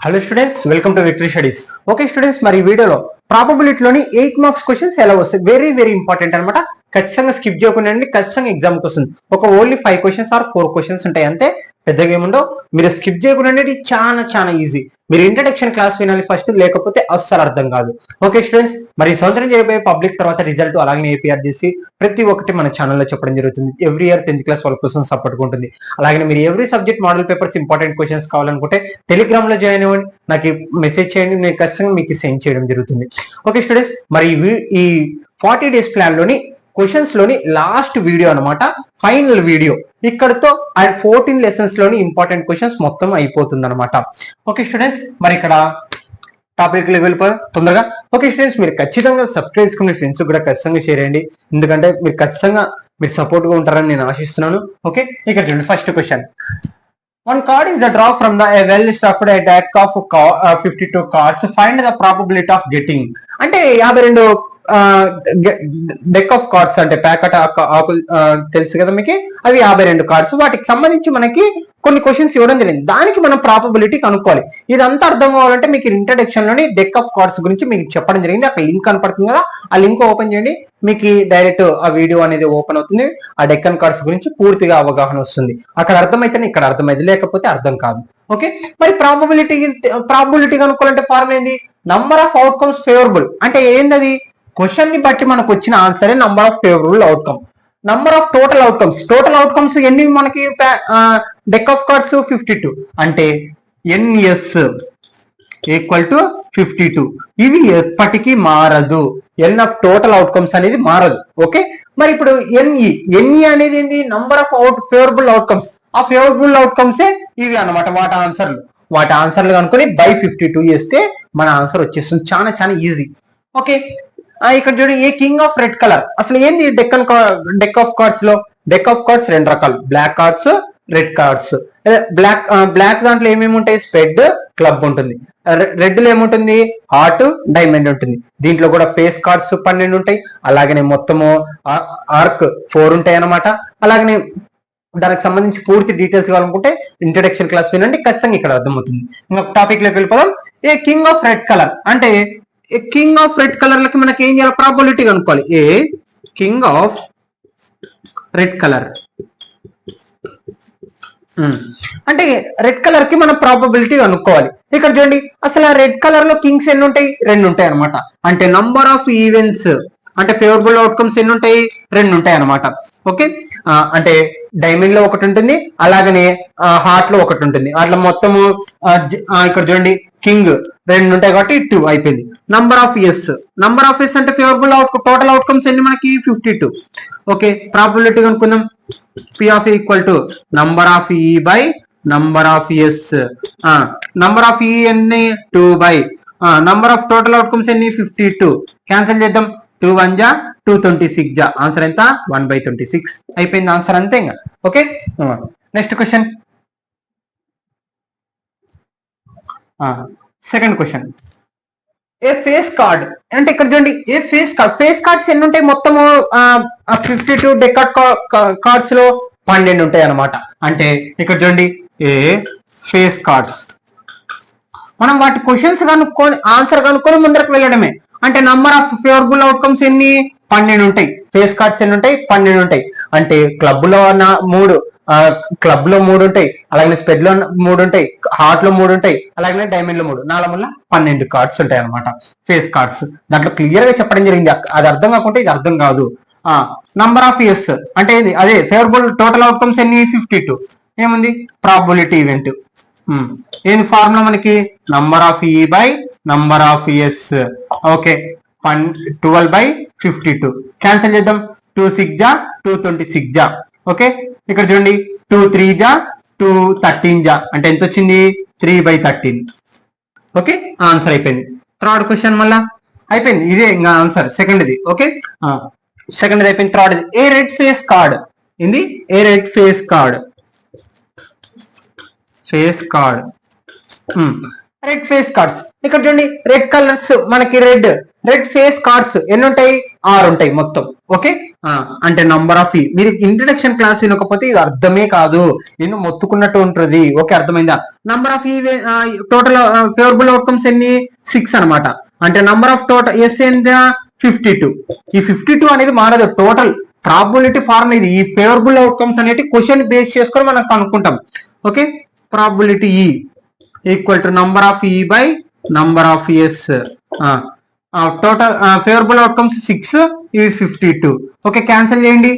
Hello students, welcome to victory studies. Okay students, మరి ఈ వీడియోలో ప్రాబబిలిటీలోని 8 మార్క్స్ క్వశ్చన్స్ ఎలా వస్తాయి, వెరీ వెరీ ఇంపార్టెంట్ అనమాట. ఖచ్చితంగా స్కిప్ చేయకుండా ఖచ్చితంగా ఎగ్జామ్కి వస్తుంది. ఒక ఓన్లీ 5 క్వశ్చన్స్ ఆర్ 4 క్వశ్చన్స్ ఉంటాయి అంతే, పెద్దగా ఏముండవు. మీరు స్కిప్ చేయకుండా చాలా చాలా ఈజీ. మీరు ఇంట్రడక్షన్ క్లాస్ వినాలి ఫస్ట్, లేకపోతే అస్సలు అర్థం కాదు. ఓకే స్టూడెంట్స్, మరి ఈ సంవత్సరం చేయబోయే పబ్లిక్ తర్వాత రిజల్ట్ అలాగే ఏపీఆర్జీసీ ప్రతి ఒక్కటి మన ఛానల్లో చెప్పడం జరుగుతుంది. ఎవ్రీ ఇయర్ 10th క్లాస్ వాళ్ళ కోసం సపోర్ట్ ఉంటుంది. అలాగే మీరు every subject model papers important questions కావాలనుకుంటే టెలిగ్రామ్ లో జాయిన్ అవ్వండి, నాకు మెసేజ్ చేయండి, నేను ఖచ్చితంగా మీకు సెండ్ చేయడం జరుగుతుంది. ఓకే స్టూడెంట్స్, మరి ఈ 40 డేస్ ప్లాన్ లోని క్వశ్చన్స్ లోని లాస్ట్ వీడియో అనమాట, ఫైనల్ వీడియో. ఇక్కడతో 14 లెసన్స్ లోని ఇంపార్టెంట్ క్వశ్చన్స్ మొత్తం అయిపోతుంది అనమాట. ఓకే స్టూడెంట్స్, మరి ఇక్కడ టాపిక్ వెళ్ళిపోయి తొందరగా. ఓకే స్టూడెంట్స్, మీరు ఖచ్చితంగా సబ్స్క్రైబ్ చేసుకునే ఫ్రెండ్స్ కూడా ఖచ్చితంగా షేర్ చేయండి, ఎందుకంటే మీరు ఖచ్చితంగా మీరు సపోర్ట్ గా ఉంటారని నేను ఆశిస్తున్నాను. ఓకే, ఇక్కడ చూడండి first question. One card is a draw from the a well-stuffed deck of 52 cards. Find the probability of getting. అంటే 52 డెక్ ఆఫ్ కార్డ్స్ అంటే ప్యాకెట్ ఆకులు తెలుసు కదా మీకు, అవి 52 కార్డ్స్. వాటికి సంబంధించి మనకి కొన్ని క్వశ్చన్స్ ఇవ్వడం జరిగింది, దానికి మనం ప్రాబబిలిటీ కనుక్కోవాలి. ఇదంతా అర్థం కావాలంటే మీకు ఇంట్రడక్షన్ లోని డెక్ ఆఫ్ కార్డ్స్ గురించి మీకు చెప్పడం జరిగింది. అక్కడ లింక్ కనపడుతుంది కదా, ఆ లింక్ ఓపెన్ చేయండి, మీకు డైరెక్ట్ ఆ వీడియో అనేది ఓపెన్ అవుతుంది. ఆ డెక్కన్ కార్డ్స్ గురించి పూర్తిగా అవగాహన వస్తుంది. అక్కడ అర్థమైతేనే ఇక్కడ అర్థమైంది, లేకపోతే అర్థం కాదు. ఓకే, మరి ప్రాబబిలిటీ కనుక్కోవాలంటే ఫార్ములా ఏంది? Number of outcomes favourable. అంటే ఏంటది? క్వశ్చన్ ని బట్టి మనకు వచ్చిన ఆన్సరే number of favourable outcome. Number of total outcomes ఎన్ని మనకి డెక్ ఆఫ్ కార్డ్స్ 52 అంటే ఎన్ఎస్ ఈక్వల్ టు 52. ఇవి ఎప్పటికీ మారదు. ఎన్ ఆఫ్ టోటల్ అవుట్కమ్స్ అనేది మారదు. ఓకే, మరి ఇప్పుడు ఎన్ఈ అనేది ఏంది? Number of favourable outcomes. ఆ ఫేవరబుల్ అవుట్కమ్సే ఇవి అన్నమాట. వాటి ఆన్సర్లు కనుక్కొని బై 52 చేస్తే మన ఆన్సర్ వచ్చేస్తుంది. చాలా చాలా ఈజీ. ఓకే, ఇక్కడ చూడండి, a king of red colour. అసలు ఏంది డెక్ ఆఫ్ కార్డ్స్ లో? డెక్ ఆఫ్ కార్డ్స్ రెండు రకాలు, black cards, red cards. Black దాంట్లో ఏమేమి ఉంటాయి? స్పెడ్, క్లబ్ ఉంటుంది. రెడ్ లో ఏముంటుంది? హార్ట్, డైమండ్ ఉంటుంది. దీంట్లో కూడా ఫేస్ కార్డ్స్ 12 ఉంటాయి. అలాగనే మొత్తము ఆర్క్ 4 ఉంటాయి అన్నమాట. అలాగనే దానికి సంబంధించి పూర్తి డీటెయిల్స్ కావాలనుకుంటే ఇంట్రడక్షన్ క్లాస్ వినండి, ఖచ్చితంగా ఇక్కడ అర్థమవుతుంది. ఇంకొక టాపిక్ లోకి వెళ్ళిపోదాం. ఏ కింగ్ ఆఫ్ రెడ్ కలర్ అంటే కింగ్ ఆఫ్ రెడ్ కలర్ లకి మనకి ఏం చేయాలి? ప్రాబబిలిటీ కనుక్కోవాలి. ఏ కింగ్ ఆఫ్ రెడ్ కలర్ అంటే రెడ్ కలర్ కి మనం ప్రాబబిలిటీ కనుక్కోవాలి. ఇక్కడ చూడండి, అసలు ఆ రెడ్ కలర్ లో కింగ్స్ ఎన్ని ఉంటాయి? 2 ఉంటాయి అనమాట. అంటే నంబర్ ఆఫ్ ఈవెంట్స్ అంటే ఫేవరబుల్ అవుట్కమ్స్ ఎన్ని ఉంటాయి? 2 ఉంటాయి అనమాట. ఓకే, అంటే డైమండ్ లో ఒకటి ఉంటుంది, అలాగనే హార్ట్ లో ఒకటి ఉంటుంది. అట్లా మొత్తము ఇక్కడ చూడండి, కింగ్ 2 ఉంటాయి కాబట్టి 2 అయిపోయింది. నంబర్ ఆఫ్ ఎస్ అంటే ఫేవరబుల్ టోటల్ అవుట్కమ్స్ ఎన్ని మనకి? 52. ఓకే, ప్రాబబిలిటీ కనుక్కుందాం. P of E equal to number of E by number of S. Number of E ఎన్ని? 2 by number of total outcomes ఎన్ని? 52. క్యాన్సిల్ చేద్దాం. 2 1 జా 2 26 జా ఆన్సర్ ఎంత? 1/26 అయిపోయింది ఆన్సర్, అంతే ఇంకా. Okay, next question. Second question. A face card అంటే ఇక్కడ చూడండి, ఏ ఫేస్ కార్డ్స్ ఎన్ని ఉంటాయి? మొత్తము 52 డెకార్డ్ కార్డ్స్ లో 12 ఉంటాయి అనమాట. అంటే ఇక్కడ చూడండి, ఏ ఫేస్ కార్డ్స్. మనం వాటి క్వశ్చన్స్ కనుక్కొని ఆన్సర్ కనుక్కొని ముందరకు వెళ్ళడమే. అంటే నంబర్ ఆఫ్ ఫేవరబుల్ అవుట్కమ్స్ ఎన్ని? 12 ఉంటాయి. ఫేస్ కార్డ్స్ ఎన్ని ఉంటాయి? 12 ఉంటాయి. అంటే క్లబ్ లో 3 ఉంటాయి, అలాగే స్పెడ్ లో 3 ఉంటాయి, హార్ట్ లో 3 ఉంటాయి, అలాగే డైమండ్ లో 3, 4 వల్ల 12 కార్డ్స్ ఉంటాయి అనమాట ఫేస్ కార్డ్స్. దాంట్లో క్లియర్ గా చెప్పడం జరిగింది. అది అర్థం కాకుంటే ఇది అర్థం కాదు. నంబర్ ఆఫ్ ఎస్ అంటే అదే ఫేవరబుల్ టోటల్ అవుట్కమ్స్ ఎన్ని? 52. ఏముంది? Probability event. ఏంది ఫార్ములా మనకి? Number of E by number of S. Okay, 12/52 cancel చేద్దాం. 2 6 జా 2 26 జా. ఓకే, ఇక్కడ చూడండి, 2 3 జా 2 13 జా అంటే ఎంత వచ్చింది? 3/13. ఓకే, ఆన్సర్ అయిపోయింది. థర్డ్ క్వశ్చన్ మళ్ళా అయిపోయింది, ఇదే ఇంకా ఆన్సర్ సెకండ్ది. ఓకే, సెకండ్ అయిపోయింది. Third, a red face card. ఏంది? A red face card. Red face cards ఇక్కడ చూడండి, రెడ్ కలర్స్ మనకి రెడ్ రెడ్ ఫేస్ కార్డ్స్ ఎన్ని ఉంటాయి? 6 ఉంటాయి మొత్తం. ఓకే, అంటే నంబర్ ఆఫ్ మీరు ఇంట్రడక్షన్ క్లాస్ వినకపోతే ఇది అర్థమే కాదు, నేను మొత్తుకున్నట్టు ఉంటుంది. ఓకే, అర్థమైందా? Number of total favourable outcomes ఎన్ని? 6 అనమాట. అంటే నంబర్ ఆఫ్ టోటల్ ఎస్ ఎంత? 52. ఈ 52 అనేది మారదు, టోటల్ ప్రాబిలిటీ ఫార్ములా ఇది. ఈ ఫేవరబుల్ అవుట్కమ్స్ అనేది క్వశ్చన్ బేస్ చేసుకొని మనం కనుక్కుంటాం. Okay, probability E equal to number of E by number of S. Total favourable outcomes 6, ఇవి 52. ఓకే, క్యాన్సిల్ చేయండి.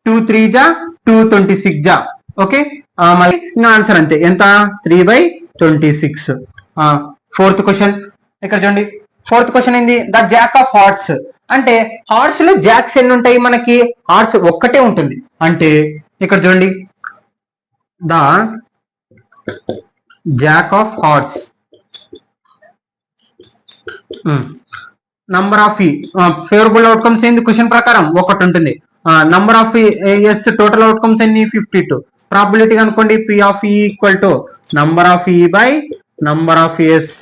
2 3 జా 226 జా. ఓకే, మళ్ళీ ఆన్సర్ అంతే, ఎంత? 3/26. ఫోర్త్ క్వశ్చన్ ఇక్కడ చూడండి. ఫోర్త్ క్వశ్చన్ ఏంది? The jack of hearts. అంటే హార్ట్స్ లో జాక్స్ ఎన్ని ఉంటాయి మనకి? హార్ట్స్ ఒక్కటే ఉంటుంది. అంటే ఇక్కడ చూడండి, the jack of hearts number of favourable outcomes ఏంది? క్వశ్చన్ ప్రకారం ఒకటి ఉంటుంది. Number of S total outcomes ఎన్ని? 52. ప్రాబిలిటీ అనుకోండి, P of E equal to number of E by number of S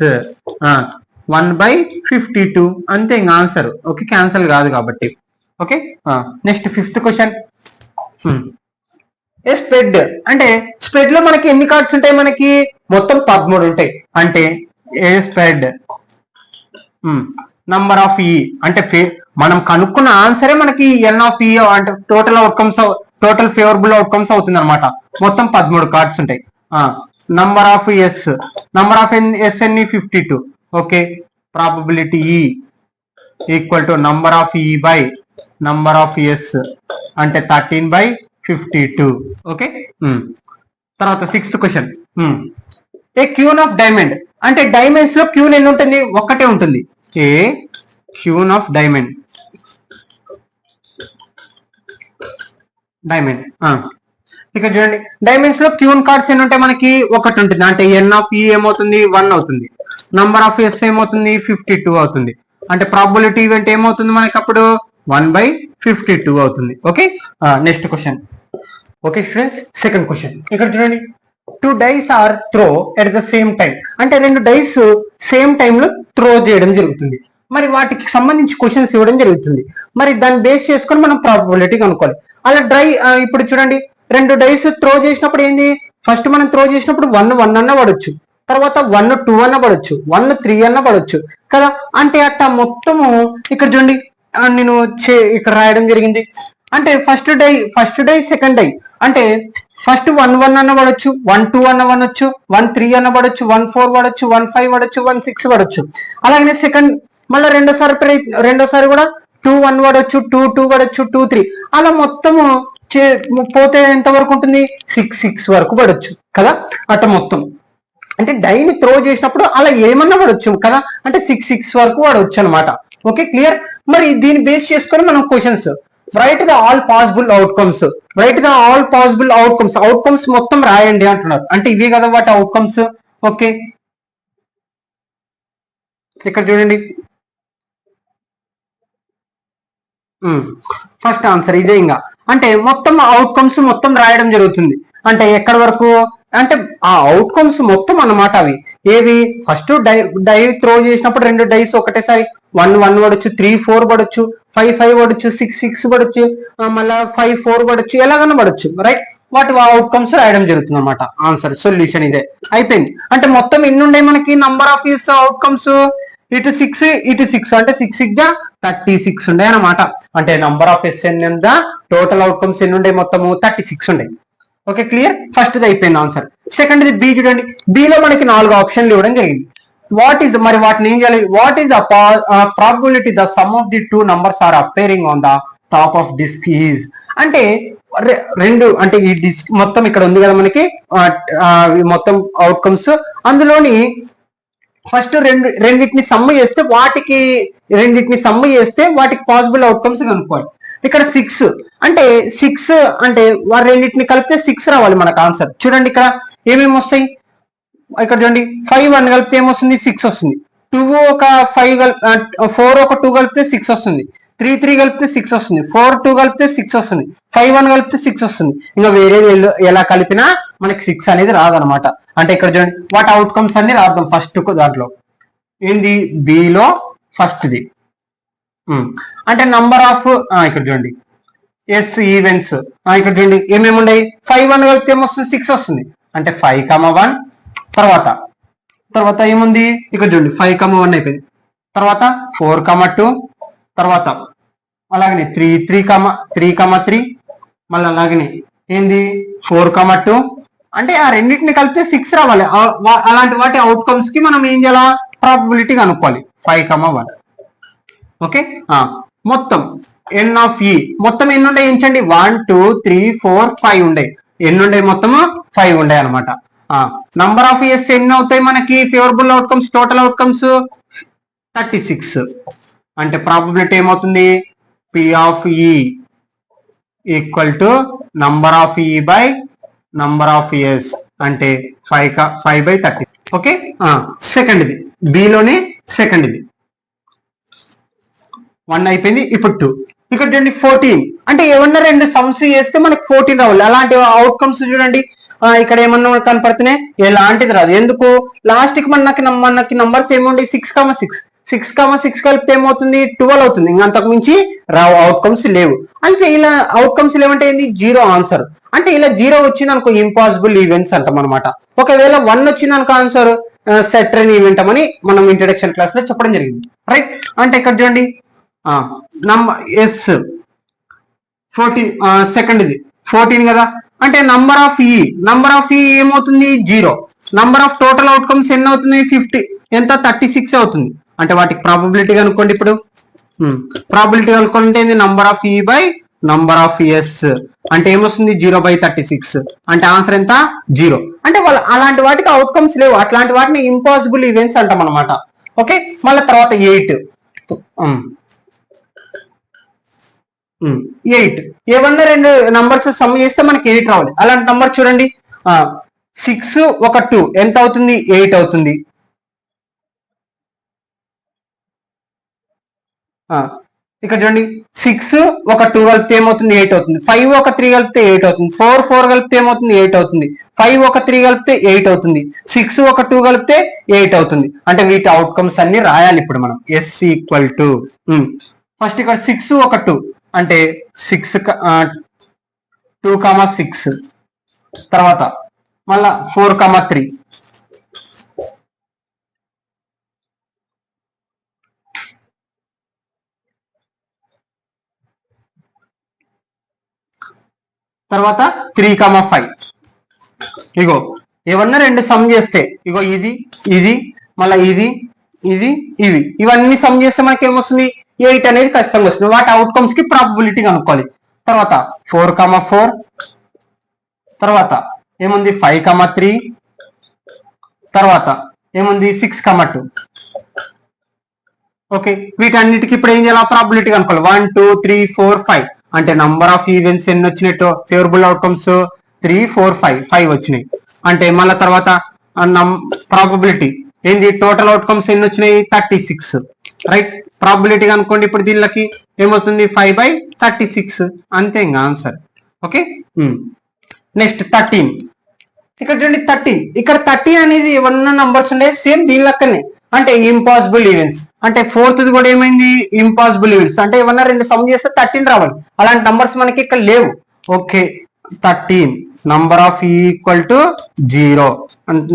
1/52. అంతే ఇంకా ఆన్సర్. ఓకే, క్యాన్సల్ కాదు కాబట్టి. Okay, next fifth question. Spread అంటే స్ప్రెడ్ లో మనకి ఎన్ని కార్డ్స్ ఉంటాయి? మనకి మొత్తం 13 ఉంటాయి. అంటే ఏ స్ప్రెడ్ నంబర్ ఆఫ్ ఈ అంటే మనం కనుక్కున్న ఆన్సరే మనకి ఎన్ ఆఫ్ ఈ అంటే total outcomes, total favourable outcomes అవుతుంది అనమాట. మొత్తం 13 కార్డ్స్ ఉంటాయి. Number of S, number of S ఎన్ని? 52. Okay, probability E equal to number of E by number of S అంటే 13/52. ఓకే, తర్వాత sixth question. A queen of diamond అంటే diamonds లో queen ఎన్ని ఉంటుంది? ఒక్కటే ఉంటుంది. ఏ క్యూన్ ఆఫ్ డైమండ్ ఇక్కడ చూడండి, డైమండ్స్ లో క్యూన్ కార్డ్స్ ఎన్ని ఉంటాయి? మనకి ఒకటి ఉంటుంది. అంటే ఎన్ ఆఫ్ ఈ ఏమవుతుంది? 1 అవుతుంది. నంబర్ ఆఫ్ ఎస్ ఏమవుతుంది? 52 అవుతుంది. అంటే ప్రాబిలిటీ ఈవెంట్ ఏమవుతుంది మనకి అప్పుడు? 1/52 అవుతుంది. Okay, next question. Okay students, second question ఇక్కడ చూడండి. 2 dice are throw at the same time. అంటే 2 డైస్ సేమ్ టైంలో త్రో చేయడం జరుగుతుంది. మరి వాటికి సంబంధించి క్వశ్చన్స్ ఇవ్వడం జరుగుతుంది. మరి దాన్ని బేస్ చేసుకొని మనం ప్రాబబిలిటీ కనుక్కోవాలి. అలా ఇప్పుడు చూడండి, 2 డైస్ త్రో చేసినప్పుడు ఏంది? ఫస్ట్ మనం త్రో చేసినప్పుడు 1 అన్న పడవచ్చు, తర్వాత 1 2 అన్న పడవచ్చు, 1 3 అన్న పడవచ్చు కదా. అంటే అట్లా మొత్తము ఇక్కడ చూడండి, నేను ఇక్కడ రాయడం జరిగింది. అంటే ఫస్ట్ డై సెకండ్ డై అంటే ఫస్ట్ 1 1 అన్న పడవచ్చు, 1 2 అన్న పడవచ్చు, 1 3 అన్న పడవచ్చు, 1 4 పడవచ్చు, 1 5 పడవచ్చు, 1 6 పడవచ్చు. అలాగనే సెకండ్ మళ్ళీ రెండోసారి కూడా 2 1 పడవచ్చు, 2 2 పడవచ్చు, 2 3 అలా మొత్తము పోతే ఎంత వరకు ఉంటుంది? 6 6 వరకు పడవచ్చు కదా. అట్ట మొత్తం అంటే డైని త్రో చేసినప్పుడు అలా ఏమన్నా పడవచ్చు కదా. అంటే 6 6 వరకు పడవచ్చు అనమాట. Okay, clear. మరి దీన్ని బేస్ చేసుకొని మనం questions right the all possible outcomes, right the all possible outcomes మొత్తం రాయండి అంటున్నారు. అంటే ఇవే కదా వాటి అవుట్కమ్స్. ఓకే, ఇక్కడ చూడండి, ఫస్ట్ ఆన్సర్ ఇదే. ఇంకా అంటే మొత్తం అవుట్కమ్స్ మొత్తం రాయడం జరుగుతుంది. అంటే ఎక్కడి వరకు అంటే ఆ అవుట్కమ్స్ మొత్తం అన్నమాట. అవి ఏవి? ఫస్ట్ డై త్రో చేసినప్పుడు 2 డైస్ ఒకటేసారి 1 1 పడవచ్చు, 3 4 పడవచ్చు, 5 5 పడవచ్చు, 6 6 పడవచ్చు, మళ్ళా 5 4 పడవచ్చు, ఎలాగన్నా పడవచ్చు. రైట్, వాటి అవుట్కమ్స్ రాయడం జరుగుతుంది అనమాట. ఆన్సర్ సొల్యూషన్ ఇదే అయిపోయింది. అంటే మొత్తం ఎన్ని ఉండే మనకి నంబర్ ఆఫ్ ఇస్ అవుట్కమ్స్? ఇటు 6 ఇటు 6 అంటే 6 6 జా 36 ఉండే అనమాట. అంటే number of S N total outcomes ఎన్ని ఉండే? మొత్తము 36 ఉండే. Okay, clear. ఫస్ట్ అయిపోయింది ఆన్సర్. సెకండ్ బి చూడండి. బిలో మనకి 4 ఆప్షన్లు ఇవ్వడం జరిగింది. వాట్ ఈస్ మరి వాటిని ఏం చేయాలి? What is the probability the sum of the 2 numbers are appearing on the top of disc is. అంటే రెండు అంటే ఈ డిస్క్ మొత్తం ఇక్కడ ఉంది కదా మనకి మొత్తం అవుట్కమ్స్. అందులోని ఫస్ట్ రెండింటిని సమ్ము చేస్తే వాటికి పాసిబుల్ అవుట్కమ్స్ కనుక్కోవాలి. ఇక్కడ 6 అంటే రెండింటిని కలిపితే 6 రావాలి మనకు ఆన్సర్. చూడండి ఇక్కడ ఏమేమి వస్తాయి? ఇక్కడ చూడండి, 5 1 కలిపితే ఏమొస్తుంది? 6 వస్తుంది. 2 ఒక 5 4 ఒక 2 కలిపితే 6 వస్తుంది. 3 3 కలిపితే 6 వస్తుంది. 4 2 కలిపితే 6 వస్తుంది. 5 1 కలిపితే 6 వస్తుంది. ఇంకా వేరే ఎలా కలిపినా మనకి 6 అనేది రాదనమాట. అంటే ఇక్కడ చూడండి, వాటి అవుట్కమ్స్ అన్ని రాద్దాం. ఫస్ట్ దాంట్లో ఏంది? బిలో ఫస్ట్ది అంటే నంబర్ ఆఫ్ ఇక్కడ చూడండి ఎస్ ఈవెంట్స్ ఇక్కడ చూడండి ఏమేమి ఉన్నాయి 5 1 కలిపితే ఏమొస్తుంది 6 వస్తుంది అంటే 5,1 తర్వాత తర్వాత ఏముంది ఇక్కడ చూడండి 5,1 అయిపోయింది తర్వాత 4,2 తర్వాత అలాగనే 3 మళ్ళీ అలాగనే ఏంది 4,2 అంటే ఆ రెండింటిని కలిపితే 6 రావాలి అలాంటి వాటి అవుట్కమ్స్ కి మనం ఏం చేయాలా ప్రాబబిలిటీ కనుక్కోవాలి 5,1 ఓకే మొత్తం ఎన్ ఆఫ్ ఈ మొత్తం ఎన్ని ఉండే ఎంచండి 1 2 3 4 5 ఉండే ఎన్ని ఉండే మొత్తము 5 ఉండే అనమాట నంబర్ ఆఫ్ ఎస్ ఎన్ని అవుతాయి మనకి ఫేవరబుల్ అవుట్కమ్స్ టోటల్ అవుట్కమ్స్ 36 అంటే ప్రాబబిలిటీ ఏమవుతుంది P of E equal to number of E by number of S అంటే 5/30 ఓకే సెకండ్ ఇది బిలోనే సెకండ్ ఇది 1 అయిపోయింది ఇప్పుడు 2 ఇక్కడ చూడండి 14 అంటే ఏమన్నా రెండు సమ్స్ చేస్తే మనకి 14 రావాలి అలాంటి అవుట్కమ్స్ చూడండి ఇక్కడ ఏమన్నా కనపడుతున్నాయి ఎలాంటిది రాదు ఎందుకు లాస్ట్ కి మనకి నంబర్స్ ఏముంది 6,6 కలిపితే ఏమవుతుంది 12 అవుతుంది ఇంకా అంతకు మించి రావు అవుట్కమ్స్ లేవు అంటే ఇలా అవుట్కమ్స్ లేవంటే ఏంది 0 ఆన్సర్ అంటే ఇలా 0 వచ్చింది అనుకో ఇంపాసిబుల్ ఈవెంట్స్ అంటాం అనమాట ఒకవేళ 1 వచ్చింది అనుకో ఆన్సర్ సెట్రైన్ ఈవెంట్ అని మనం ఇంట్రడక్షన్ క్లాస్ లో చెప్పడం జరిగింది రైట్ అంటే ఇక్కడ చూడండి ఎస్ 14 సెకండ్ ఇది 14 కదా అంటే నంబర్ ఆఫ్ ఈ ఏమవుతుంది 0 నంబర్ ఆఫ్ టోటల్ అవుట్కమ్స్ ఎన్ని అవుతుంది 50 ఎంత 36 అవుతుంది అంటే వాటికి ప్రాబబిలిటీ కనుక్కోండి ఇప్పుడు ప్రాబబిలిటీ కనుక్కుంటే number of E by number of S అంటే ఏమొస్తుంది 0/36 అంటే ఆన్సర్ ఎంత 0 అంటే వాళ్ళు అలాంటి వాటికి అవుట్కమ్స్ లేవు అట్లాంటి వాటిని ఇంపాసిబుల్ ఈవెంట్స్ అంటాం అనమాట ఓకే మళ్ళీ తర్వాత 8 ఏమన్నా రెండు నంబర్స్ సమ్ చేస్తే మనకి 8 రావాలి అలాంటి నంబర్ చూడండి 6 ఒక 2 ఎంత అవుతుంది 8 అవుతుంది ఇక్కడ చూడండి 6 ఒక 2 కలిపితే ఏమవుతుంది 8 అవుతుంది 5 ఒక 3 కలిపితే 8 అవుతుంది 4 కలిపితే ఏమవుతుంది 8 అవుతుంది 5 ఒక 3 కలిపితే 8 అవుతుంది 6 ఒక 2 కలిపితే 8 అవుతుంది అంటే వీటి అవుట్కమ్స్ అన్ని రాయాలి ఇప్పుడు మనం ఎస్ ఈక్వల్ టు ఫస్ట్ ఇక్కడ 6 ఒక 2 అంటే 2,6 తర్వాత మళ్ళా 4,3 తర్వాత 3,5 ఇగో ఏమన్నా రెండు సమ్ చేస్తే ఇగో ఇది మళ్ళీ ఇవి ఇవన్నీ సమ్ చేస్తే మనకి ఏమొస్తుంది 8 అనేది ఖచ్చితంగా వస్తుంది వాటి అవుట్కమ్స్ కి ప్రాబబిలిటీ కనుక్కోవాలి తర్వాత 4,4 తర్వాత ఏముంది 5,3 తర్వాత ఏముంది 6,2 ఓకే వీటన్నిటికి ఇప్పుడు ఏం చేయాలి ప్రాబబిలిటీ కనుక్కోవాలి 1 2 3 4 5 అంటే నంబర్ ఆఫ్ ఈవెంట్స్ ఎన్ని వచ్చినట్టు ఫేవరబుల్ అవుట్కమ్స్ 3 4 5 వచ్చినాయి అంటే మళ్ళీ తర్వాత ప్రాబబిలిటీ ఏంది టోటల్ అవుట్కమ్స్ ఎన్ని వచ్చినాయి 36 రైట్ ప్రాబబిలిటీ కనుక్కోండి ఇప్పుడు దీనికి ఏమవుతుంది 5/36 అంతే ఇంకా ఆన్సర్ ఓకే నెక్స్ట్ 13 ఇక్కడ చూడండి 13 ఇక్కడ 13 అనేది ఏమన్నా నంబర్స్ ఉండే సేమ్ దీని లెక్కనే అంటే ఇంపాసిబుల్ ఈవెంట్స్ అంటే 4th కూడా ఏమైంది ఇంపాసిబుల్ ఈవెంట్స్ అంటే ఏమన్నా రెండు సమ్ చేస్తే 13 రావాలి అలాంటి నంబర్స్ మనకి ఇక్కడ లేవు okay 13 number of equal to 0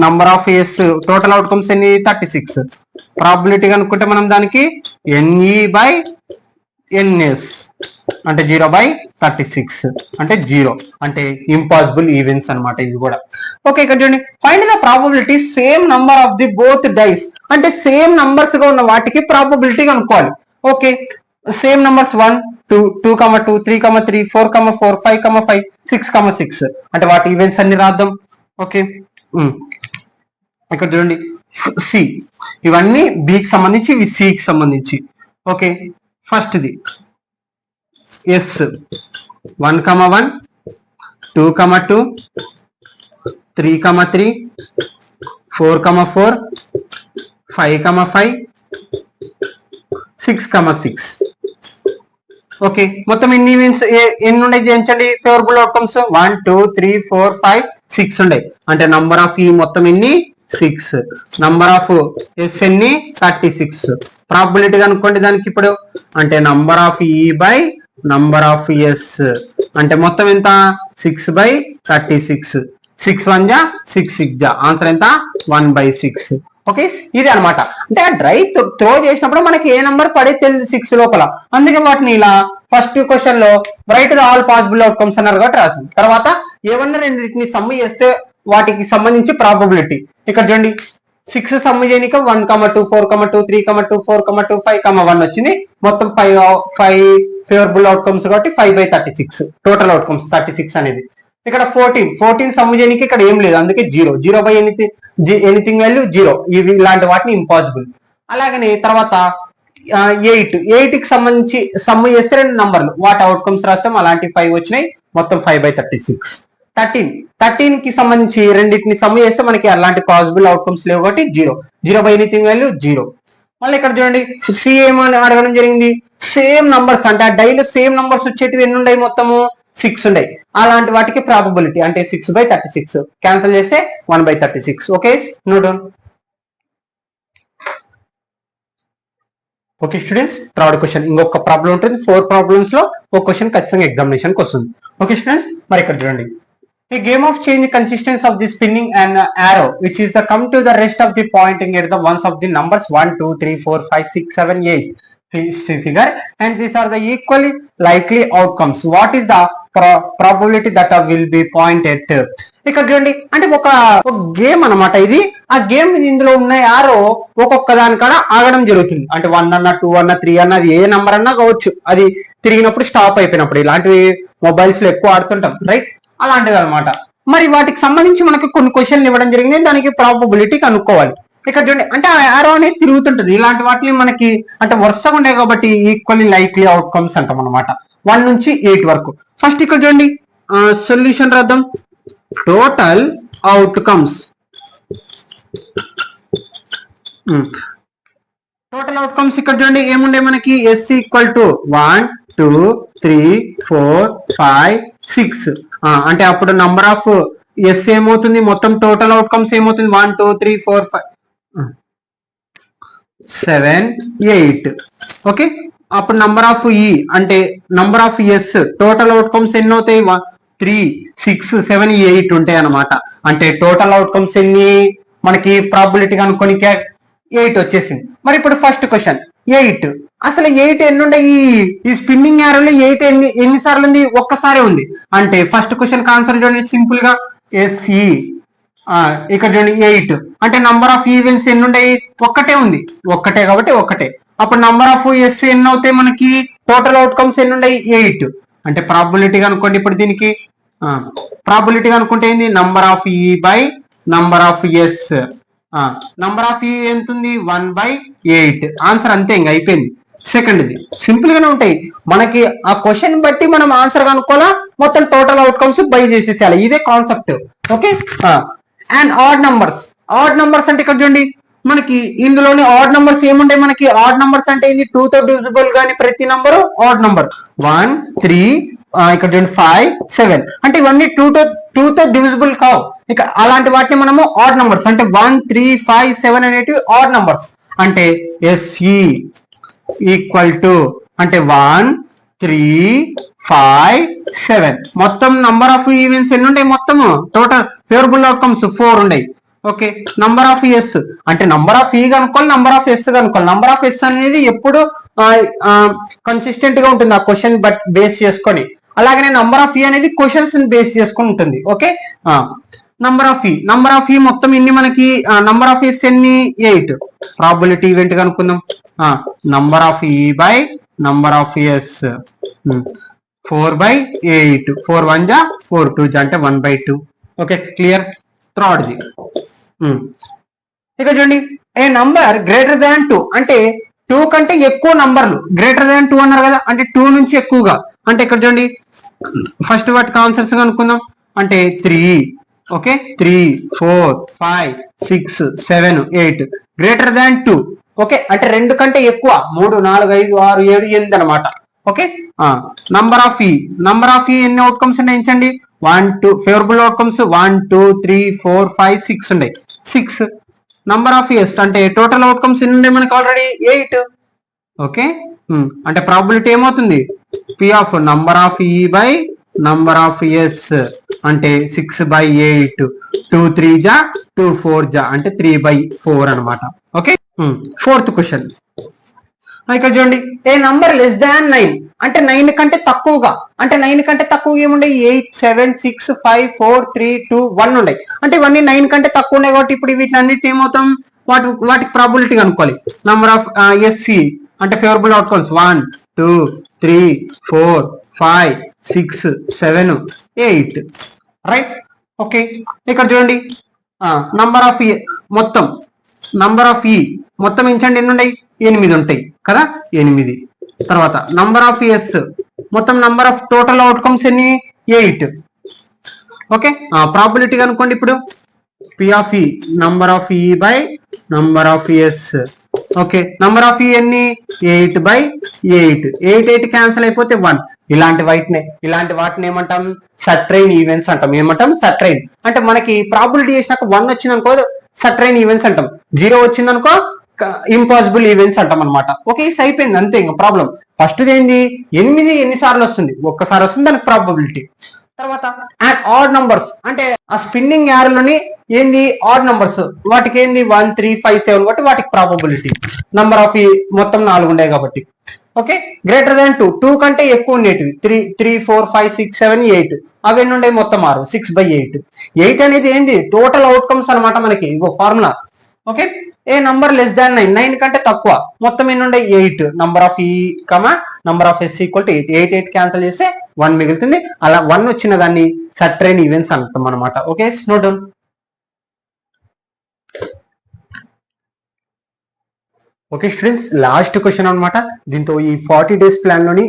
number of S total outcomes ఎన్ని 36 ప్రాబబిలిటీ కనుక్కుంటే మనం దానికి NE/NS అంటే 0/36 అంటే 0 అంటే ఇంపాసిబుల్ ఈవెంట్స్ అనమాట ఇవి కూడా ఓకే ఇక్కడ చూడండి find the probability same number of the both dice అంటే సేమ్ నంబర్స్ గా ఉన్న వాటికి ప్రాబబిలిటీ కనుక్కోవాలి ఓకే సేమ్ నంబర్స్ 1 2 2,2 3,3 4,4 5,5 6,6 అంటే వాటి ఈవెంట్స్ అన్ని రాద్దాం ఓకే ఇక్కడ చూడండి సి ఇవన్నీ బికి సంబంధించి ఇవి సికి సంబంధించి ఓకే ఫస్ట్ ఇది ఎస్ 1,1 2,2 3,3 4,4 5,5 6,6 ఓకే మొత్తం ఎన్ని ఈవెంట్స్ ఎన్ని ఉన్నాయి చేయించండి ఫేవరబుల్ అవుట్కమ్స్ 1 2 3 4 5 6 ఉన్నాయి అంటే నంబర్ ఆఫ్ ఈ మొత్తం ఎన్ని 6 నంబర్ ఆఫ్ ఎస్ ఎన్ని 36 ప్రాబబిలిటీ కనుక్కోండి దానికి ఇప్పుడు అంటే number of E by number of S అంటే మొత్తం ఎంత 6/36 6 1 జా 6 6 జా ఆన్సర్ ఎంత 1/6. ఓకే ఇది అనమాట. అంటే ఆ డ్రై త్రో చేసినప్పుడు మనకి ఏ నంబర్ పడే తెలియదు 6 లోపల, అందుకే వాటిని ఇలా ఫస్ట్ క్వశ్చన్ లో right the all possible outcomes అన్నారు కాబట్టి రాసింది. తర్వాత ఏమన్నా రెండింటిని సమ్ చేస్తే వాటికి సంబంధించి ప్రాబబిలిటీ ఇక్కడ చూడండి 6 సమ్ చేయనిక 1, 2, 4, 2, 3, 2, 4, 2, 5, 1 వచ్చింది. మొత్తం 5 ఫేవరబుల్ అవుట్కమ్స్ కాబట్టి 5/36 టోటల్ అవుట్కమ్స్ 36 అనేది. ఇక్కడ 14 సమ్ చేయనికి ఇక్కడ ఏం లేదు, అందుకే 0 ఎనీథింగ్ వాల్యూ 0. ఇవి ఇలాంటి వాటిని ఇంపాసిబుల్. అలాగనే తర్వాత 8 కి సంబంధించి సమ్ చేస్తే 2 నంబర్లు వాటి అవుట్కమ్స్ రాస్తాం, అలాంటి 5 వచ్చినాయి, మొత్తం 5/36. 13 కి సంబంధించి రెండింటిని సమ్ చేస్తే మనకి అలాంటి పాసిబుల్ అవుట్కమ్స్ లేవు కాబట్టి 0 బై ఎనీథింగ్ వాల్యూ 0. మళ్ళీ ఇక్కడ చూడండి సి ఏమని అడగడం జరిగింది, సేమ్ నంబర్స్ అంటే ఆ డైలో సేమ్ నంబర్స్ వచ్చేటివి ఎన్ని ఉన్నాయి, మొత్తము 6 ఉన్నాయి. అలాంటి వాటికి ప్రాబబిలిటీ అంటే 6/36 క్యాన్సిల్ చేస్తే 1/36. Okay note down. Okay students, third question ఇంకొక ప్రాబ్లం ఉంటుంది. 4 ప్రాబ్లమ్స్ లో ఒక క్వశ్చన్ ఖచ్చితంగా ఎగ్జామినేషన్ కి వస్తుంది. ఓకే స్టూడెంట్స్, మరి ఇక్కడ చూడండి a game of change consistence of the spinning and arrow which is the come to the rest of the pointing at the ones of the numbers 1 2 3 4 5 6 7 8 figure and these are the equally likely outcomes. What is the probability that will be pointed to? ఇక్కడ చూడండి అంటే ఒక game అనమాట ఇది. ఆ game ఇందులో ఉన్న arrow ఒక్కొక్క దానికాడ ఆగడం జరుగుతుంది. అంటే 1 అన్న 2 అన్న 3 అన్న అది ఏ నంబర్ అన్నా కావచ్చు, అది తిరిగినప్పుడు స్టాప్ అయిపోయినప్పుడు. ఇలాంటివి మొబైల్స్ లో ఎక్కువ ఆడుతుంటాం రైట్, అలాంటిది అనమాట. మరి వాటికి సంబంధించి మనకి కొన్ని క్వశ్చన్లు ఇవ్వడం జరిగింది, దానికి ప్రాబబిలిటీ కనుక్కోవాలి. ఇక్కడ చూడండి అంటే ఆ యారో అనేది తిరుగుతుంటది. ఇలాంటి వాటిని మనకి అంటే వరుసగా ఉండే కాబట్టి ఈక్వల్లీ లైక్లీ అవుట్కమ్స్ అంటాం అనమాట 1 నుంచి 8 వరకు. ఫస్ట్ ఇక్కడ చూడండి సొల్యూషన్ రాద్దాం. టోటల్ అవుట్కమ్స్ ఇక్కడ చూడండి ఏముండే మనకి S = 1 2 3 4 5 6 అంటే అప్పుడు నంబర్ ఆఫ్ ఎస్ ఏమవుతుంది, మొత్తం టోటల్ అవుట్కమ్స్ ఏమవుతుంది 1 2 3 4 5 7 8. ఓకే అప్పుడు నంబర్ ఆఫ్ ఈ అంటే number of S total outcomes ఎన్ని అవుతాయి 3 6 7 8 ఉంటాయి అనమాట. అంటే టోటల్ అవుట్కమ్స్ ఎన్ని మనకి ప్రాబిలిటీ కనుక్కొని 8 వచ్చేసింది. మరి ఇప్పుడు ఫస్ట్ క్వశ్చన్ 8 అసలు 8 ఎన్ని ఉన్నాయి, ఈ స్పిన్నింగ్ యారోలో 8 ఎన్నిసార్లు ఉంది, ఒక్కసారి ఉంది. అంటే ఫస్ట్ క్వశ్చన్ ఆన్సర్ చూడండి సింపుల్ గా SE. ఇక్కడ చూడండి 8 అంటే నంబర్ ఆఫ్ ఈవెంట్స్ ఎన్ని ఉన్నాయి, ఒక్కటే ఉంది, ఒక్కటే కాబట్టి ఒక్కటే. అప్పుడు నంబర్ ఆఫ్ ఎస్ ఎన్ని అవుతాయి మనకి, టోటల్ అవుట్కమ్స్ ఎన్ని ఉన్నాయి 8. అంటే ప్రాబిలిటీ కనుక్కోండి. ఇప్పుడు దీనికి ప్రాబిలిటీ కనుక్కుంటే ఏంది number of E by number of S. Number of E ఎంత ఉంది 1/8. ఆన్సర్ అంతే ఇంకా అయిపోయింది. సెకండ్ ఇది సింపుల్ గానే ఉంటాయి మనకి. ఆ క్వశ్చన్ బట్టి మనం ఆన్సర్ కనుక్కోవాలా, మొత్తం టోటల్ అవుట్కమ్స్ బై చేసేసేయాలి, ఇదే concept. Okay and odd numbers అంటే ఇక్కడ చూడండి మనకి ఇందులోని ఆడ్ నంబర్స్ ఏముంటాయి మనకి. ఆడ్ నంబర్స్ అంటే ఏంది 2 తో డివిజిబుల్ గానీ ప్రతి నంబరు ఆడ్ నంబర్ 1 3 ఇక్కడ చూడండి 5 7 అంటే ఇవన్నీ 2 తో డివిజిబుల్ కావు. ఇక అలాంటి వాటిని మనము ఆడ్ నంబర్స్ అంటే 1 3 5 7 అనేటివి ఆడ్ నంబర్స్. అంటే SE = అంటే 1 3 5 7 మొత్తం నంబర్ ఆఫ్ ఈవెంట్స్ ఎన్ని ఉంటాయి, మొత్తం టోటల్ ఫేవరబుల్ అవుట్కమ్స్ 4 ఉన్నాయి. ఓకే నంబర్ ఆఫ్ ఎస్ అంటే నంబర్ ఆఫ్ ఈ కనుక్కోవాలి, నంబర్ ఆఫ్ ఎస్ కనుక్కోవాలి. నంబర్ ఆఫ్ ఎస్ అనేది ఎప్పుడు కన్సిస్టెంట్ గా ఉంటుంది ఆ క్వశ్చన్ బేస్ చేసుకొని. అలాగనే నంబర్ ఆఫ్ ఈ అనేది క్వశ్చన్స్ బేస్ చేసుకొని ఉంటుంది. ఓకే నంబర్ ఆఫ్ ఈ మొత్తం ఎన్ని మనకి, నంబర్ ఆఫ్ ఎస్ ఎన్ని 8. ప్రాబిలిటీ ఈవెంట్ కనుక్కుందాం. Number of E by number of yes 4/8. 4 1 జా 4 2 జా అంటే 1/2. Okay clear. థర్డ్ది ఇక చూడండి ఏ నంబర్ గ్రేటర్ దాన్ 2 అంటే 2 కంటే ఎక్కువ నంబర్లు గ్రేటర్ దాన్ 2 అన్నారు కదా, అంటే 2 నుంచి ఎక్కువగా. అంటే ఇక్కడ చూడండి ఫస్ట్ వాటికి ఆన్సర్స్ కనుక్కుందాం. అంటే 3 ఓకే 3 4 5 6 7 8 గ్రేటర్ దాన్ 2. ఓకే అంటే 2 కంటే ఎక్కువ 3 4 5 6 7 8 అనమాట. ఓకే నంబర్ ఆఫ్ ఈ ఎన్ని అవుట్కమ్స్ ఉన్నాయించండి 1 2 ఫేవరబుల్ అవుట్కమ్స్ 1 2 3 4 5 6 ఉన్నాయి 6. నంబర్ ఆఫ్ ఎస్ అంటే టోటల్ అవుట్కమ్స్ ఎన్ని ఉన్నాయి మనకి ఆల్రెడీ 8. ఓకే అంటే ప్రాబిలిటీ ఏమవుతుంది, P of number of E by number of S అంటే 6/8, 2 3 జా 2 4 జా అంటే 3/4 అనమాట. ఓకే, ఫోర్త్ క్వశ్చన్ ఇక్కడ చూడండి, ఏ నంబర్ లెస్ దాన్ 9 అంటే 9 కంటే తక్కువగా, అంటే 9 కంటే తక్కువ ఏముండే 8 7 6 5 4 3 2 1 ఉండే, అంటే ఇవన్నీ 9 కంటే తక్కువ ఉన్నాయి కాబట్టి ఇప్పుడు వీటిని అన్నిటి ఏమవుతాం, వాటికి ప్రాబిలిటీ కనుక్కోవాలి. నంబర్ ఆఫ్ ఎస్సి అంటే ఫేవరబుల్ అవుట్కమ్స్ 1 2 3 4 5 6 7 8 రైట్. ఓకే, ఇక్కడ చూడండి నంబర్ ఆఫ్ మొత్తం నంబర్ ఆఫ్ ఈ మొత్తం ఎంచండి ఎన్ని ఉన్నాయి, 8 ఉంటాయి కదా, 8. తర్వాత నంబర్ ఆఫ్ ఎస్ మొత్తం నంబర్ ఆఫ్ టోటల్ అవుట్కమ్స్ ఎన్ని, 8. ఓకే, ప్రాబిలిటీ కనుక్కోండి ఇప్పుడు, P of E number of E by number of S. Okay, number of E ఎన్ని, 8/8, 8 క్యాన్సిల్ అయిపోతే 1. ఇలాంటి వాటిని ఏమంటాం, సట్రైన్ ఈవెంట్స్ అంటాం. ఏమంటాం, సట్రైన్ అంటే మనకి ప్రాబిలిటీ చేసినాక 1 వచ్చింది అనుకో సట్రైన్ ఈవెంట్స్ అంటాం, 0 వచ్చింది అనుకో ఇంపాసిబుల్ ఈవెంట్స్ అంటాం అనమాట. ఓకే, అయిపోయింది అంతే. ఇంకా ప్రాబ్లం ఫస్ట్ ఏంది, 8 ఎన్నిసార్లు వస్తుంది, ఒక్కసారి వస్తుంది, దానికి ప్రాబబిలిటీ. తర్వాత ఆడ్ నంబర్స్ అంటే ఆ స్పిన్నింగ్ యారోలోని ఏంది ఆడ్ నంబర్స్, వాటికి ఏంది 1 3 5 7 కాబట్టి వాటికి ప్రాబబిలిటీ. నంబర్ ఆఫ్ మొత్తం 4 ఉన్నాయి కాబట్టి. ఓకే, గ్రేటర్ దాన్ 2, 2 కంటే ఎక్కువ ఉండేటివి 3 3 4 5 6 7 8 అవి ఎన్ని ఉండే మొత్తం 6, 6/8. 8 అనేది ఏంది టోటల్ అవుట్కమ్స్ అనమాట మనకి, ఇగో formula. Okay, a number less than 9, 9 కంటే తక్కువ మొత్తం ఎన్ని ఉండే 8. Number of E number of S equal to 8, 8 cancel చేస్తే 1 మిగులుతుంది. అలా 1 వచ్చిన దాన్ని సట్రైన్ ఈవెంట్స్ అంటాం అనమాట. Okay, note down. Okay students, last question అనమాట. దీంతో ఈ 40 days ప్లాన్ లోని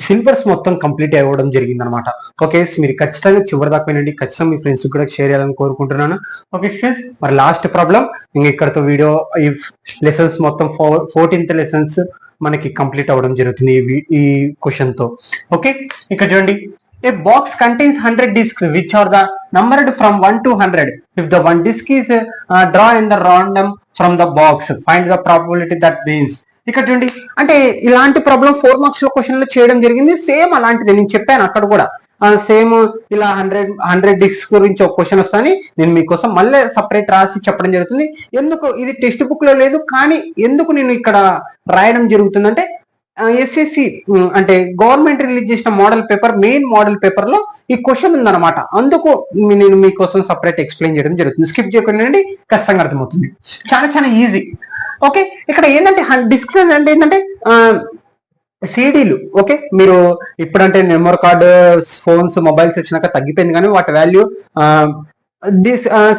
సిలబస్ మొత్తం కంప్లీట్ అవ్వడం జరిగింది అనమాట. ఓకే, మీరు ఖచ్చితంగా చివరి దాకా వినండి, ఖచ్చితంగా మీ ఫ్రెండ్స్ కూడా షేర్ చేయాలని కోరుకుంటున్నాను. ఓకే స్టూడెంట్స్, మరి లాస్ట్ ప్రాబ్లం ఇంక ఇక్కడతో వీడియో ఈ లెసన్స్ మొత్తం 14th లెసన్స్ మనకి కంప్లీట్ అవ్వడం జరుగుతుంది ఈ క్వశ్చన్ తో. ఓకే, ఇక్కడ చూడండి, a box contains 100 discs which are the numbered from 1 to 100. If the one disc is drawn in the random from the box, find the probability that means. ఇక్కడ చూడండి, అంటే ఇలాంటి ప్రాబ్లం 4 మార్క్స్ లో question లో చేయడం జరిగింది. సేమ్ అలాంటిది నేను చెప్పాను అక్కడ కూడా, సేమ్ ఇలా 100 డిస్క్ గురించి ఒక క్వశ్చన్ వస్తాని నేను మీకోసం మళ్ళీ సపరేట్ రాసి చెప్పడం జరుగుతుంది. ఎందుకు ఇది టెక్స్ట్ బుక్ లో లేదు, కానీ ఎందుకు నేను ఇక్కడ రాయడం జరుగుతుందంటే ఎస్ఎస్సి అంటే గవర్నమెంట్ రిలీజ్ చేసిన model paper, main model paper లో ఈ క్వశ్చన్ ఉందన్నమాట. అందుకు నేను మీకోసం సపరేట్ ఎక్స్ప్లెయిన్ చేయడం జరుగుతుంది. స్కిప్ చేయకుండా ఖచ్చితంగా అర్థమవుతుంది, చాలా చాలా ఈజీ. ఓకే, ఇక్కడ ఏంటంటే డిస్క్స్ అంటే ఏంటంటే సీడీలు. ఓకే, మీరు ఇప్పుడంటే మెమరీ కార్డు, ఫోన్స్, మొబైల్స్ వచ్చినాక తగ్గిపోయింది, కానీ వాటి వాల్యూ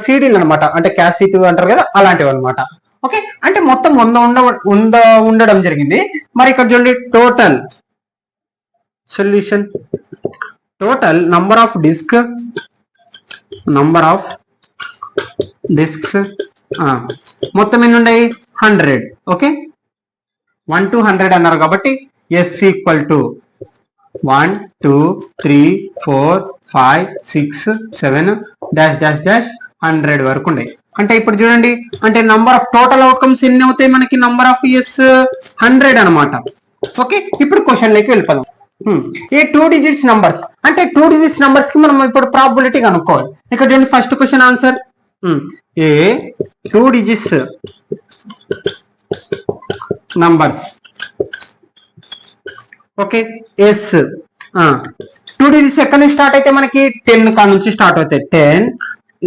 సీడీలు అనమాట, అంటే క్యాసెట్ అంటారు కదా, అలాంటివి అనమాట. ఓకే, అంటే మొత్తం 100 ఉండడం జరిగింది. మరి ఇక్కడ చూడండి, total solution, total number of discs మొత్తం ఎన్ని ఉన్నాయి, 100. ఓకే, 1 to 100 అన్నారు కాబట్టి S equal to 1 2 3 4 5 6 7 dash dash dash 100 వరకు ఉన్నాయి. అంటే ఇప్పుడు చూడండి, అంటే నంబర్ ఆఫ్ టోటల్ అవుట్కమ్స్ ఎన్ని అవుతాయి మనకి, నంబర్ ఆఫ్ ఎస్ 100 అనమాట. ఓకే, ఇప్పుడు క్వశ్చన్ లోకి వెళ్ళిపోదాం. ఏ 2 digits నంబర్స్ అంటే 2 digits నంబర్స్ కి మనం ఇప్పుడు ప్రాబిలిటీ కనుక్కోవాలి. ఇక్కడ చూడండి, first question answer, a 2 digits numbers. Okay, S 2 digits ఎక్కడి నుంచి స్టార్ట్ అయితే మనకి 10 కా నుంచి స్టార్ట్ అవుతాయి. 10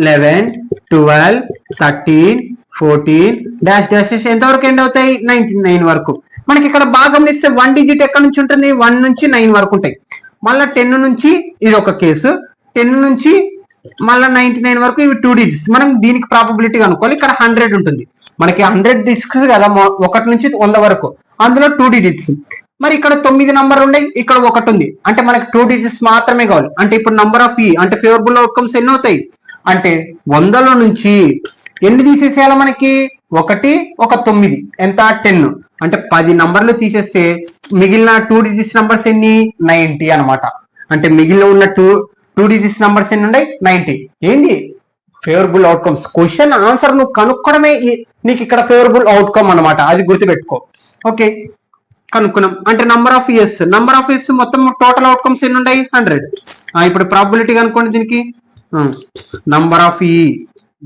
11 12 13 14 డాష్ డాష్ ఎంతవరకు ఎండ్ అవుతాయి, 99 వరకు. మనకి ఇక్కడ బాగా గమనిస్తే 1 digit ఎక్కడి నుంచి ఉంటుంది, 1 నుంచి 9 వరకు ఉంటాయి. మళ్ళీ 10 నుంచి, ఇది ఒక కేసు, 10 నుంచి మళ్ళీ 99 వరకు ఇవి 2 digits. మనం దీనికి ప్రాబబిలిటీ కనుక్కోవాలి. ఇక్కడ 100 ఉంటుంది, మనకి 100 డిస్క్స్ కదా, 1 నుంచి 100 వరకు, అందులో 2 digits. మరి ఇక్కడ 9 నంబర్ ఉన్నాయి, ఇక్కడ 1 ఉంది, అంటే మనకి 2 digits మాత్రమే కావాలి. అంటే ఇప్పుడు నంబర్ ఆఫ్ ఈ అంటే ఫేవరబుల్ అవుట్కమ్స్ ఎన్ని అవుతాయి అంటే 100లో నుంచి ఎన్ని తీసేసేయాలి మనకి, 1 1 9 ఎంత 10. అంటే 10 నంబర్లు తీసేస్తే మిగిలిన 2 digits నంబర్స్ ఎన్ని, 90 అనమాట. అంటే మిగిలిన ఉన్న 2 digits నంబర్స్ ఎన్ని ఉన్నాయి, 90. ఏంది ఫేవరబుల్ అవుట్కమ్స్, క్వశ్చన్ ఆన్సర్ నువ్వు కనుక్కోవడమే నీకు ఇక్కడ ఫేవరబుల్ అవుట్కమ్ అనమాట, అది గుర్తుపెట్టుకో. ఓకే, కనుక్కున్నాం. అంటే నంబర్ ఆఫ్ ఇయర్స్ మొత్తం టోటల్ అవుట్కమ్స్ ఎన్ని ఉన్నాయి 100. ఇప్పుడు ప్రాబిలిటీ కనుక్కోండి దీనికి. Number of E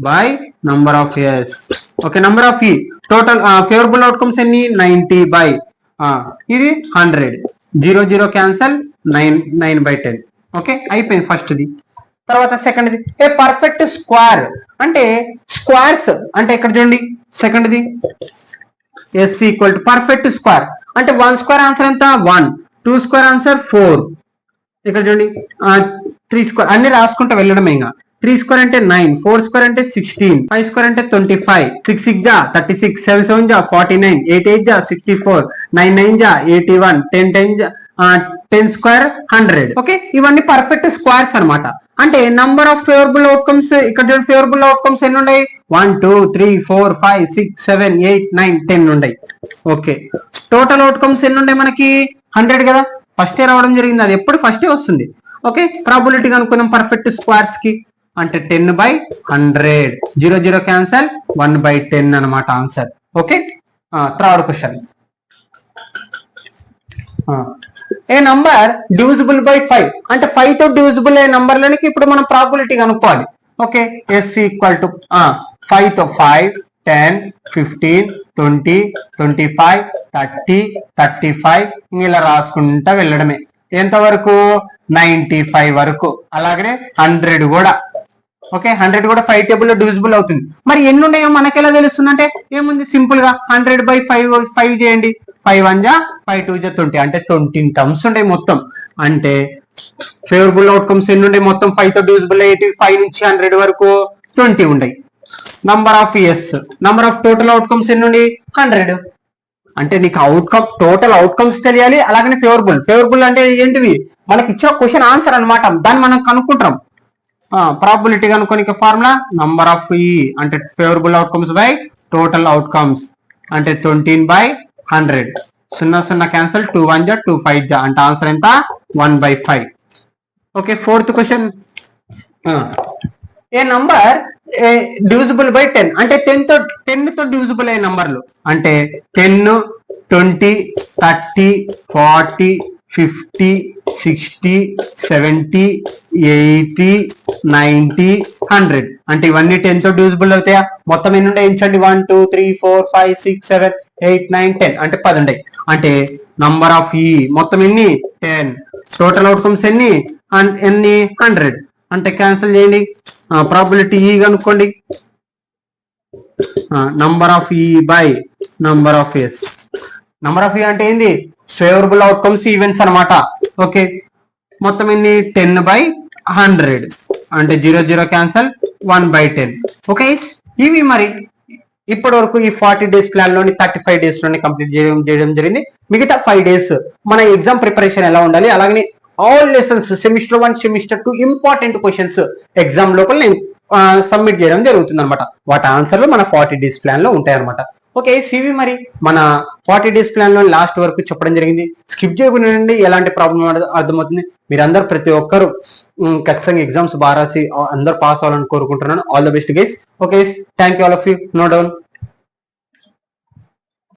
by number of years. Okay, number of ఈ టోటల్ ఫేవరబుల్ అవుట్కమ్స్ ఎన్ని 90 బై ఇది 100. 0 0 క్యాన్సల్ 9/10. ఓకే, అయిపోయింది ఫస్ట్ది. తర్వాత సెకండ్ది ఏ పర్ఫెక్ట్ స్క్వేర్. అంటే స్క్వేర్స్ అంటే ఇక్కడ చూడండి సెకండ్ది S equal to perfect square. అంటే 1 స్క్వేర్ ఆన్సర్ ఎంత 1, 2 స్క్వేర్ ఆన్సర్ 4. ఇక్కడ చూడండి 3 స్క్వేర్ అన్ని రాసుకుంటూ వెళ్ళడమే. ఇంకా 3 స్క్వేర్ అంటే 9, 4 స్క్వేర్ అంటే 16, 5 స్క్వేర్ అంటే 25, 6 6 జా 36, 7 7 జా 49, 8 8 జా 64, 9 9 జా 81, 10 10 జా 10 స్క్వేర్ 100. ఓకే, ఇవన్నీ పర్ఫెక్ట్ స్క్వేర్స్ అన్నమాట. అంటే నంబర్ ఆఫ్ ఫేవరబుల్ అవుట్కమ్స్ ఇక్కడ చూడండి ఫేవరబుల్ అవుట్కమ్స్ ఎన్ని ఉన్నాయి 1 2 3 4 5 6 7 8 9 10 ఉన్నాయి. ఓకే, టోటల్ అవుట్కమ్స్ ఎన్ని ఉన్నాయి మనకి 100 కదా, ఫస్టే రావడం జరిగింది. అది ఎప్పుడు ఫస్టే వస్తుంది. ఓకే, ప్రాబిలిటీ కనుక్కున్నాం పర్ఫెక్ట్ స్క్వేర్స్ కి. అంటే 10/100. 0 0 క్యాన్సల్ 1/10 అనమాట answer. Okay, third question. A number divisible by 5. అంటే 5 తో డివిజిబుల్ అయ్యే నంబర్లకి ఇప్పుడు మనం ప్రాబిలిటీ కనుక్కోవాలి. ఓకే, ఎస్ ఈక్వల్ టు 5 తో 5 10 15 20 25 30 35 ఇలా రాసుకుంటా వెళ్ళడమే. ఎంతవరకు 95 వరకు. అలాగనే 100 కూడా. ఓకే, 100 కూడా 5 టేబుల్ లో డివిజిబుల్ అవుతుంది. మరి ఎన్ని ఉన్నాయో మనకి ఎలా తెలుస్తుంది అంటే ఏముంది సింపుల్ గా 100/5 చేయండి. 5 1 జా 5 2 జా 20 అంటే 20 టర్మ్స్ ఉంటాయి మొత్తం. అంటే ఫేవరబుల్ అవుట్కమ్స్ ఎన్ని ఉంటాయి మొత్తం 5 తో డివిజిబుల్ అయ్యేటి 5 నుంచి 100 వరకు 20 ఉంటాయి. Number of years number of total outcomes ఎన్ని ఉండి 100. అంటే నీకు అవుట్కమ్ టోటల్ అవుట్కమ్స్ తెలియాలి. అలాగనే ఫేవరబుల్ అంటే ఏంటివి మనకి ఇచ్చిన క్వశ్చన్ ఆన్సర్ అన్నమాట. దాన్ని మనం కనుక్కుంటాం. Probability కనుక్కోనికి formula number of E అంటే favourable outcomes by total outcomes. అంటే 20/100. 0 0 క్యాన్సల్ 2 1 జా 2 5 జా అంటే ఆన్సర్ ఎంత 1/5. Okay, fourth question. A number divisible by 10. అంటే 10 తో డివిజిబుల్ అయ్యే నంబర్లు. అంటే 10 20 30 40 50 60 70 80 90 100. అంటే ఇవన్నీ 10 తో డివిజిబుల్ అవుతాయా? మొత్తం ఎన్ని ఉంటాయి ఎంచండి 1 2 3 4 5 6 7 8 9 10 అంటే 10 ఉంటాయి. అంటే నంబర్ ఆఫ్ ఈ మొత్తం ఎన్ని 10. టోటల్ అవుట్కమ్స్ ఎన్ని 100. అంటే క్యాన్సిల్ చేయండి. ప్రాబిలిటీ ఈ కనుక్కోండి. Number of E by number of S. Number of E అంటే ఏంది ఫేవరబుల్ అవుట్కమ్స్ ఈవెంట్స్ అనమాట. ఓకే, మొత్తం ఎన్ని 10/100. అంటే 0 0 క్యాన్సల్ 1/10. ఓకే, ఇవి మరి ఇప్పటి వరకు ఈ 40 days ప్లాన్ లోని 35 days లోని కంప్లీట్ చేయడం జరిగింది. మిగతా 5 days మన ఎగ్జామ్ ప్రిపరేషన్ ఎలా ఉండాలి, అలాగే all lessons semester 1 semester 2 important questions exam లోపల నేను సబ్మిట్ చేయడం జరుగుతుంది అనమాట. వాటి ఆన్సర్లు మన 40 days ప్లాన్ లో ఉంటాయి అనమాట. ఓకే, సివి మరి మన 40 days ప్లాన్ లో లాస్ట్ వరకు చెప్పడం జరిగింది. స్కిప్ చేయకుండా ఎలాంటి ప్రాబ్లం అర్థమవుతుంది. మీరందరూ ప్రతి ఒక్కరు ఖచ్చితంగా ఎగ్జామ్స్ బాగా రాసి అందరూ పాస్ అవ్వాలని కోరుకుంటున్నాను. All the best guys. Okay, thank you all of you. నో డౌన్.